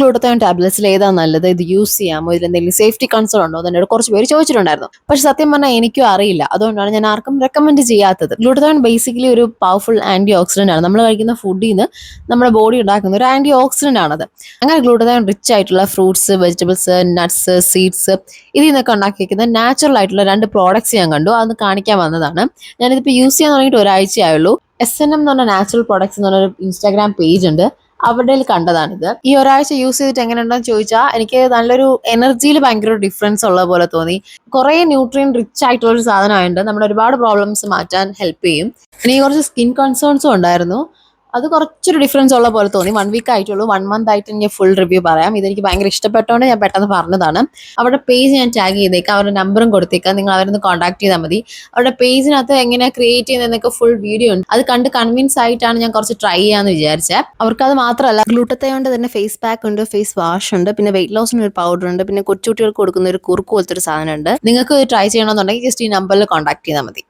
ഗ്ലൂട്ടത്തോൺ ടാബ്ലറ്റ്സിൽ ഏതാ നല്ലത്, ഇത് യൂസ് ചെയ്യാമോ, ഇതിൽ എന്തെങ്കിലും സേഫ്റ്റി കൺസേൺ ഉണ്ടോ എന്നോട് കുറച്ച് പേര് ചോദിച്ചിട്ടുണ്ടായിരുന്നു. പക്ഷെ സത്യം പറഞ്ഞാൽ എനിക്കും അറിയില്ല, അതുകൊണ്ടാണ് ഞാൻ ആർക്കും റെക്കമെൻഡ് ചെയ്യാത്തത്. ഗ്ലൂട്ടത്തോൺ ബേസിക്കലി ഒരു പവർഫുൾ ആന്റി ഓക്സിഡന്റ് ആണ്. നമ്മൾ കഴിക്കുന്ന ഫുഡിൽ നിന്ന് നമ്മുടെ ബോഡി ഉണ്ടാക്കുന്ന ഒരു ആന്റി ഓക്സിഡന്റ് ആണത്. അങ്ങനെ ഗ്ലൂട്ടത്തോൺ റിച്ച് ആയിട്ടുള്ള ഫ്രൂട്ട്സ്, വെജിറ്റബിൾസ്, നട്ട്സ്, സീഡ്സ് ഇതിൽ നിന്നൊക്കെ ഉണ്ടാക്കിയിരിക്കുന്ന നാച്ചുറൽ ആയിട്ടുള്ള 2 പ്രോഡക്ട്സ് ഞാൻ കണ്ടു. അതൊന്ന് കാണിക്കാൻ വന്നതാണ്. ഞാനിതിപ്പോൾ യൂസ് ചെയ്യാൻ തുടങ്ങിയിട്ട് ഒരാഴ്ചയായുള്ളൂ. SNM എന്ന് പറഞ്ഞ നാച്ചുറൽ പ്രോഡക്ട്സ് എന്ന് പറഞ്ഞൊരു ഇൻസ്റ്റാഗ്രാം പേജ് ഉണ്ട്, അവിടെ കണ്ടതാണിത്. ഈ ഒരാഴ്ച യൂസ് ചെയ്തിട്ട് എങ്ങനെയുണ്ടെന്ന് ചോദിച്ചാൽ എനിക്ക് നല്ലൊരു എനർജിയിൽ ഭയങ്കര ഡിഫറൻസ് ഉള്ള പോലെ തോന്നി. കുറെ ന്യൂട്രിയൻ റിച്ച് ആയിട്ടുള്ള ഒരു സാധനമായിട്ട് നമ്മുടെ ഒരുപാട് പ്രോബ്ലംസ് മാറ്റാൻ ഹെൽപ്പ് ചെയ്യും. എനിക്ക് കുറച്ച് സ്കിൻ കൺസേൺസും ഉണ്ടായിരുന്നു, അത് കുറച്ചൊരു ഡിഫറൻസ് ഉള്ള പോലെ തോന്നി. 1 വീക്ക് ആയിട്ടുള്ളൂ. 1 മന്ത് ആയിട്ട് ഞാൻ ഫുൾ റിവ്യൂ പറയാം. ഇതെനിക്ക് ഭയങ്കര ഇഷ്ടപ്പെട്ടോണ്ട് ഞാൻ പെട്ടെന്ന് പറഞ്ഞതാണ്. അവരുടെ പേജ് ഞാൻ ടാഗ് ചെയ്തേക്കാം, അവരുടെ നമ്പറും കൊടുത്തേക്കാം, നിങ്ങൾ അവരൊന്ന് കോൺടാക്ട് ചെയ്താൽ മതി. അവരുടെ പേജിനകത്ത് എങ്ങനെയാണ് ക്രിയേറ്റ് ചെയ്യുന്നതെന്നൊക്കെ ഫുൾ വീഡിയോ ഉണ്ട്. അത് കണ്ട് കൺവിൻസ് ആയിട്ടാണ് ഞാൻ കുറച്ച് ട്രൈ ചെയ്യാന്ന് വിചാരിച്ചത്. അവർക്കത് മാത്രമല്ല, ഗ്ലൂട്ടത്തയോണ്ട് തന്നെ ഫേസ് പാക്ക് ഉണ്ട്, ഫേസ് വാഷ് ഉണ്ട്, പിന്നെ വെയിറ്റ് ലോസിന് ഒരു പൗഡർ ഉണ്ട്, പിന്നെ കൊച്ചുകുട്ടികൾക്ക് കൊടുക്കുന്ന ഒരു കുറുക്ക് പോലത്തെ ഒരു സാധനം ഉണ്ട്. നിങ്ങൾക്ക് ട്രൈ ചെയ്യണമെന്നുണ്ടെങ്കിൽ ജസ്റ്റ് ഈ നമ്പറിൽ കോൺടാക്ട് ചെയ്താൽ മതി.